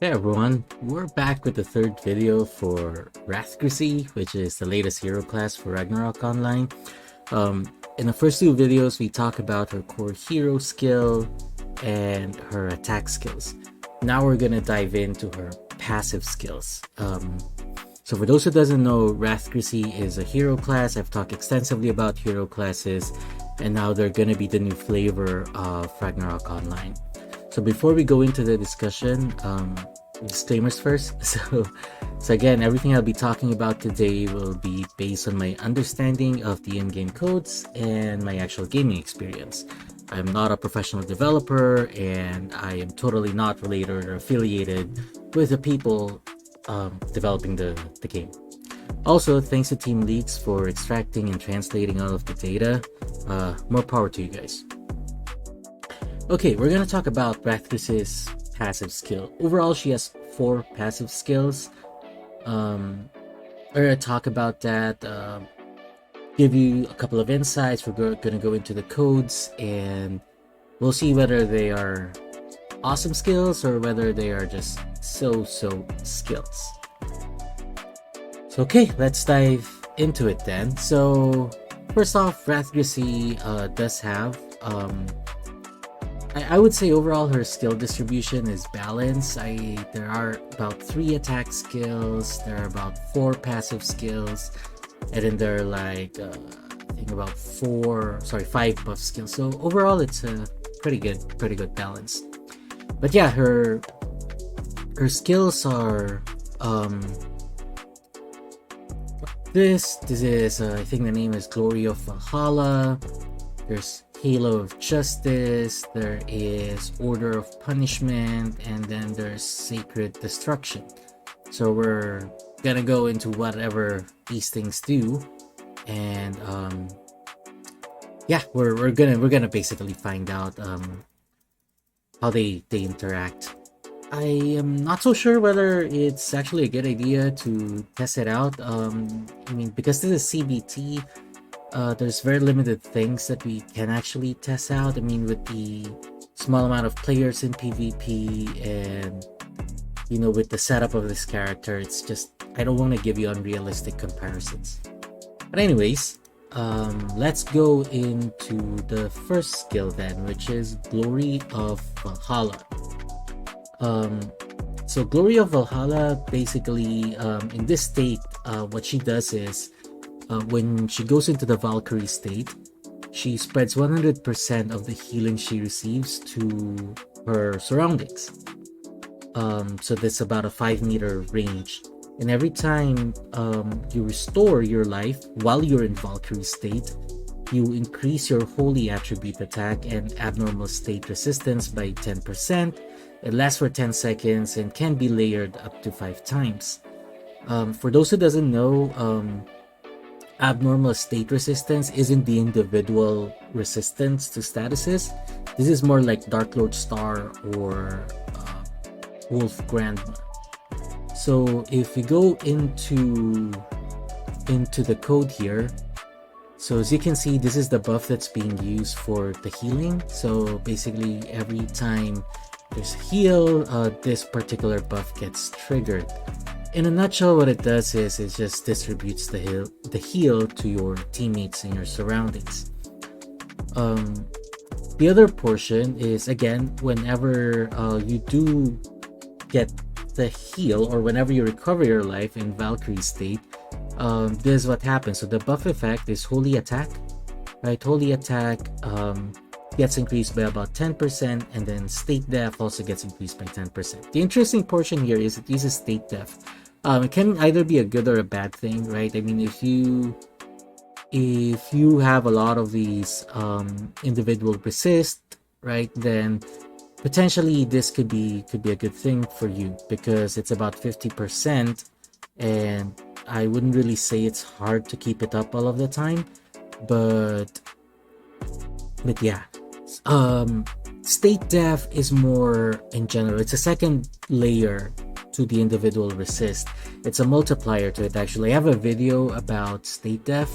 Hey everyone, we're back with the third video for Rathgricy, which is the latest hero class for Ragnarok Online. In the first two videos, we talk about her core hero skill and her attack skills. Now we're gonna dive into her passive skills. So for those who doesn't know, Rathgricy is a hero class. I've talked extensively about hero classes, and now they're gonna be the new flavor of Ragnarok Online. So before we go into the discussion, disclaimers first. So again, everything I'll be talking about today will be based on my understanding of the in-game codes and my actual gaming experience. I'm not a professional developer, and I am totally not related or affiliated with the people developing the game. Also, thanks to Team Leaks for extracting and translating all of the data. More power to you guys. Okay, we're gonna talk about Rathgricy's passive skill. Overall, she has 4 passive skills. We're gonna talk about that, give you a couple of insights. We're gonna go into the codes, and we'll see whether they are awesome skills or whether they are just so-so skills. So okay, let's dive into it then. So first off, Rathgricy does have I would say overall her skill distribution is balanced. There are about 3 attack skills, there are about 4 passive skills, and then there are like I think about 5 buff skills. So overall it's a pretty good balance. But yeah, her skills are this is I think the name is Glory of Valhalla. There's Halo of Justice, there is Order of Punishment, and then there's Sacred Destruction. So we're gonna go into whatever these things do, and yeah, we're gonna basically find out how they interact. I am not so sure whether it's actually a good idea to test it out. I mean, because this is CBT, there's very limited things that we can actually test out. I mean, with the small amount of players in PvP and, you know, with the setup of this character, it's just, I don't want to give you unrealistic comparisons. But anyways, let's go into the first skill then, which is Glory of Valhalla. So Glory of Valhalla, basically, in this state, what she does is, when she goes into the Valkyrie state, she spreads 100% of the healing she receives to her surroundings. So that's about a 5-meter range. And every time you restore your life while you're in Valkyrie state, you increase your holy attribute attack and abnormal state resistance by 10%. It lasts for 10 seconds and can be layered up to 5 times. For those who doesn't know, abnormal state resistance isn't the individual resistance to statuses. This is more like Dark Lord Star or Wolf Grandma. So if we go into the code here, so as you can see, this is the buff that's being used for the healing. So basically every time there's a heal, this particular buff gets triggered. In a nutshell, what it does is it just distributes the heal to your teammates and your surroundings. The other portion is, again, whenever you do get the heal, or whenever you recover your life in Valkyrie state, this is what happens. So the buff effect is Holy Attack, right? Holy Attack gets increased by about 10%, and then State Def also gets increased by 10%. The interesting portion here is it uses State Def. It can either be a good or a bad thing, right? I mean, if you have a lot of these individual resist, right, then potentially this could be a good thing for you, because it's about 50%, and I wouldn't really say it's hard to keep it up all of the time, but yeah. State Def is more in general. It's a second layer to the individual resist. It's a multiplier to it, actually. I have a video about State Def.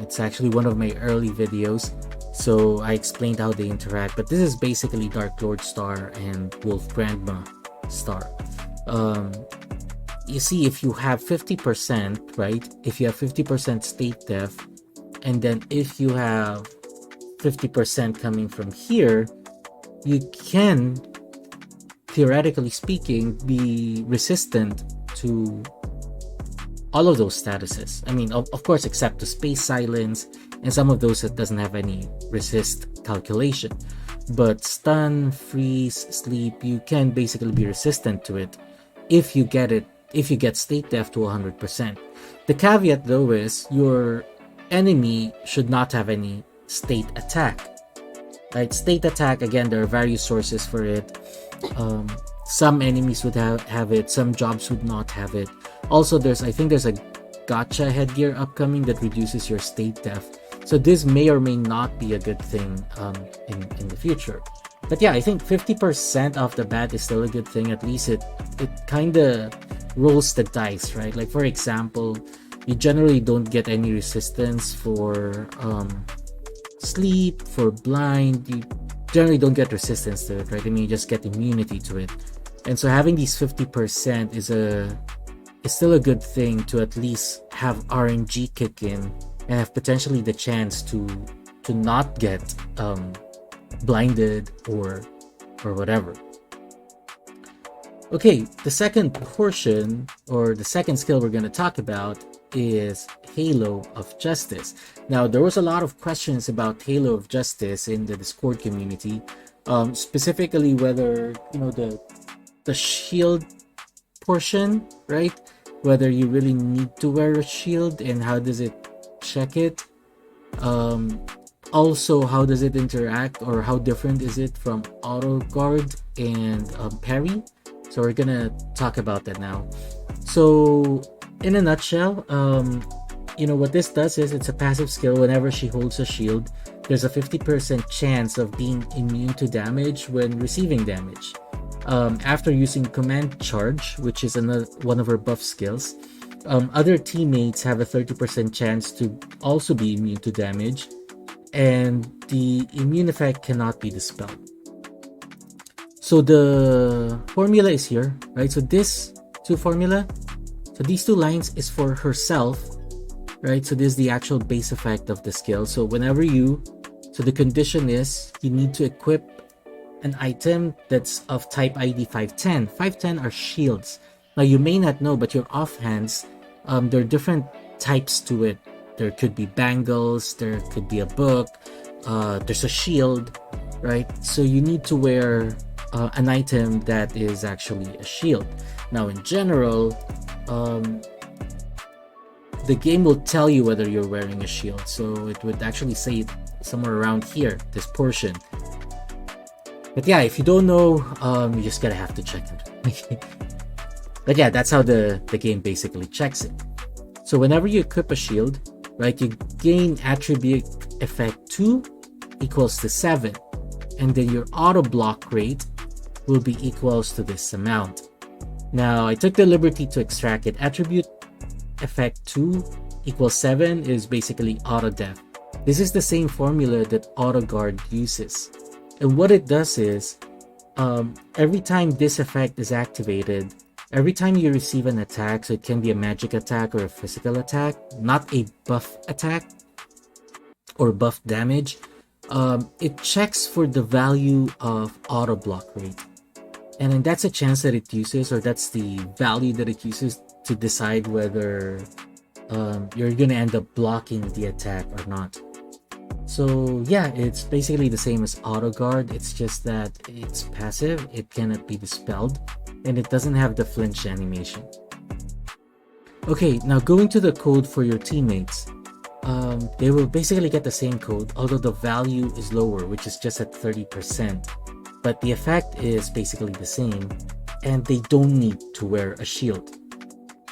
It's actually one of my early videos, so I explained how they interact. But this is basically Dark Lord Star and Wolf Grandma star. Um, you see, if you have 50%, right? If you have 50% state def, and then if you have 50% coming from here, you can, theoretically speaking, be resistant to all of those statuses. I mean, of course, except to space silence and some of those that doesn't have any resist calculation. But stun, freeze, sleep, you can basically be resistant to it if you get it, if you get state def to 100%. The caveat though is your enemy should not have any state attack. Right? State attack, again, there are various sources for it. Some enemies would have it, some jobs would not have it. Also, I think there's a gotcha headgear upcoming that reduces your state def. So this may or may not be a good thing in the future. But yeah, I think 50% off the bat is still a good thing. At least it kind of rolls the dice, right? Like, for example, you generally don't get any resistance for sleep, for blind. You generally don't get resistance to it, right? I mean, you just get immunity to it. And so having these 50% is still a good thing to at least have RNG kick in and have potentially the chance to not get blinded or whatever. Okay, the second portion, or the second skill we're going to talk about, is Halo of Justice. Now, there was a lot of questions about Halo of Justice in the Discord community, specifically whether, you know, the shield portion, right? Whether you really need to wear a shield and how does it check it. Also, how does it interact, or how different is it from auto guard and parry? So we're gonna talk about that now. So in a nutshell, you know what this does is it's a passive skill. Whenever she holds a shield, there's a 50% chance of being immune to damage when receiving damage. After using command charge, which is one of her buff skills, other teammates have a 30% chance to also be immune to damage, and the immune effect cannot be dispelled. So the formula is here, right? So these two lines is for herself, right? So this is the actual base effect of the skill. So the condition is you need to equip an item that's of type ID 510. 510 are shields. Now you may not know, but your offhands, there are different types to it. There could be bangles, there could be a book, there's a shield, right? So you need to wear an item that is actually a shield. Now in general, the game will tell you whether you're wearing a shield. So it would actually say it somewhere around here, this portion. But yeah, if you don't know, you just gotta have to check it. But yeah, that's how the game basically checks it. So whenever you equip a shield, right, you gain attribute effect 2 equals to 7, and then your auto block rate will be equals to this amount. Now I took the liberty to extract it. Attribute effect 2 equals 7 is basically auto def. This is the same formula that auto guard uses, and what it does is every time this effect is activated, every time you receive an attack, so it can be a magic attack or a physical attack, not a buff attack or buff damage, it checks for the value of auto block rate. And then that's a chance that it uses, or that's the value that it uses to decide whether you're going to end up blocking the attack or not. So yeah, it's basically the same as auto guard. It's just that it's passive, it cannot be dispelled, and it doesn't have the flinch animation. Okay, now going to the code for your teammates. They will basically get the same code, although the value is lower, which is just at 30%. But the effect is basically the same, and they don't need to wear a shield.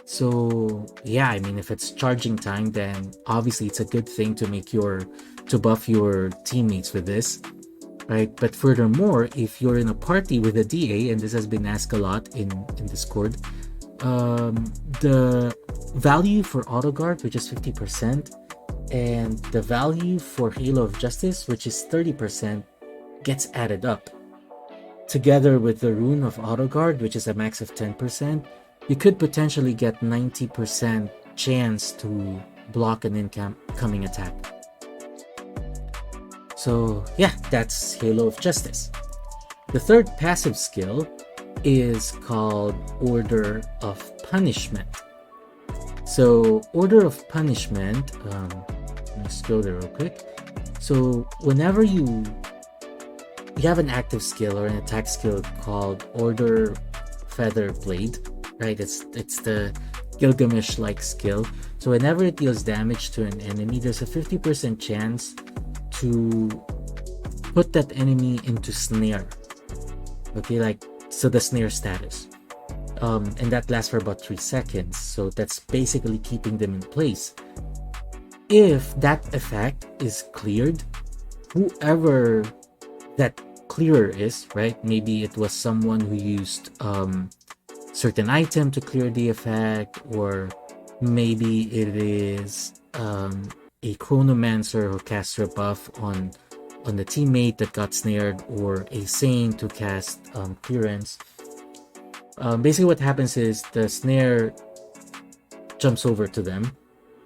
So yeah, I mean, if it's charging time, then obviously it's a good thing to buff your teammates with this, right? But furthermore, if you're in a party with a DA, and this has been asked a lot in Discord, the value for auto guard, which is 50%, and the value for Halo of Justice, which is 30%, gets added up. together with the rune of auto guard, which is a max of 10%, you could potentially get 90% chance to block an incoming attack. So yeah, that's Halo of Justice. The third passive skill is called Order of Punishment. So Order of Punishment, let's go there real quick. So whenever you have an active skill or an attack skill called Order Feather Blade, right? It's the Gilgamesh-like skill. So whenever it deals damage to an enemy, there's a 50% chance to put that enemy into snare. Okay, like, so the snare status. And that lasts for about 3 seconds. So that's basically keeping them in place. If that effect is cleared, whoever that clearer is, right? Maybe it was someone who used certain item to clear the effect, or maybe it is a chronomancer who casts a buff on the teammate that got snared, or a saint to cast clearance. Basically what happens is the snare jumps over to them,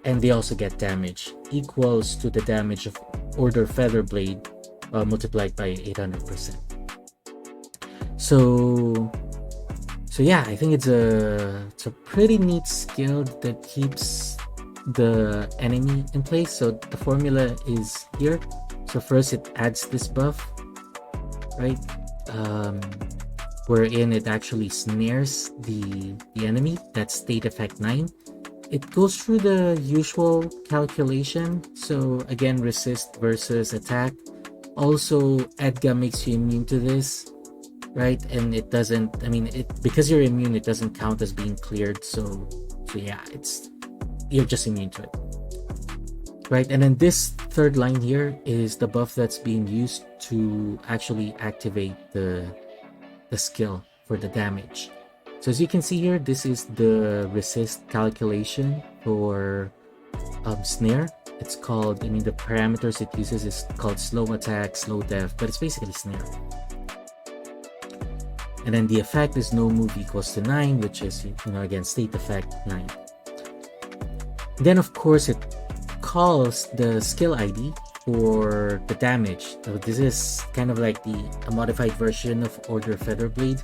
and they also get damage equals to the damage of Order Feather Blade multiplied by 800%. So yeah, I think it's a pretty neat skill that keeps the enemy in place. So the formula is here. So first it adds this buff, right? Wherein it actually snares the enemy. That's state effect 9. It goes through the usual calculation. So again, resist versus attack. Also, Edga makes you immune to this, right? And it doesn't, I mean, because you're immune, it doesn't count as being cleared. So yeah, you're just immune to it, right? And then this third line here is the buff that's being used to actually activate the skill for the damage. So as you can see here, this is the resist calculation for snare. It's called, I mean, the parameters it uses is called slow attack, slow def, but it's basically snare. And then the effect is no move equals to 9, which is, again, state effect 9. Then of course it calls the skill ID for the damage. So this is kind of like a modified version of Order Feather Blade.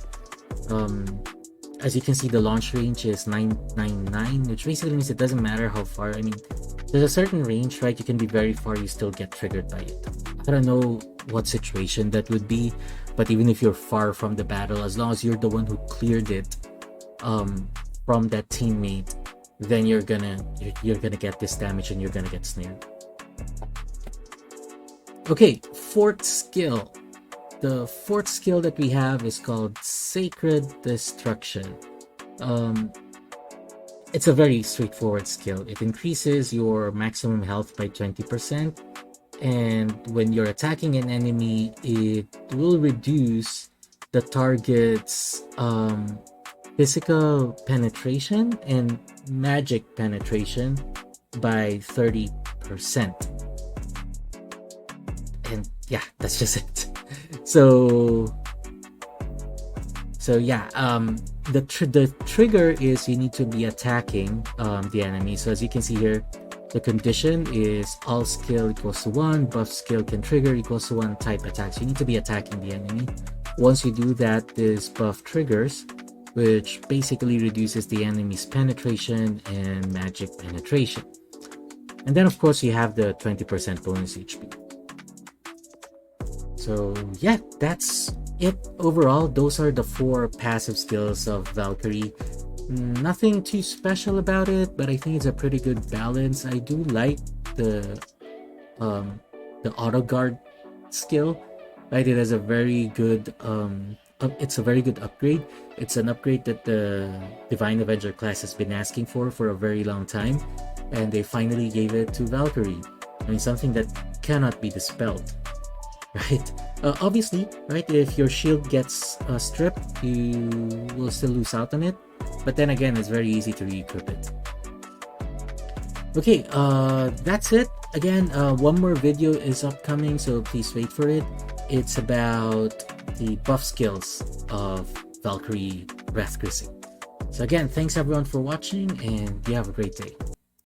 As you can see, the launch range is 999, which basically means it doesn't matter how far. I mean, there's a certain range, right? You can be very far, you still get triggered by it. I don't know what situation that would be, but even if you're far from the battle, as long as you're the one who cleared it from that teammate, then you're gonna get this damage and you're gonna get snared. Okay, fourth skill. The fourth skill that we have is called Sacred Destruction. It's a very straightforward skill. It increases your maximum health by 20%, and when you're attacking an enemy, it will reduce the target's physical penetration and magic penetration by 30%. And yeah, that's just it. So yeah, the trigger is you need to be attacking the enemy. So as you can see here, the condition is all skill equals to 1, buff skill can trigger equals to 1, type attack. So you need to be attacking the enemy. Once you do that, this buff triggers, which basically reduces the enemy's penetration and magic penetration. And then of course you have the 20% bonus HP. So yeah, that's it overall. Those are the 4 passive skills of Valkyrie. Nothing too special about it, but I think it's a pretty good balance. I do like the auto guard skill, right? It has a very good it's a very good upgrade. It's an upgrade that the Divine Avenger class has been asking for a very long time, and they finally gave it to Valkyrie. I mean, something that cannot be dispelled, right? Obviously, right, if your shield gets stripped, you will still lose out on it, but then again, it's very easy to re-equip it. Okay, that's it. Again, one more video is upcoming, so please wait for it. It's about the buff skills of Valkyrie Rathgricy. So again, thanks everyone for watching, and you have a great day.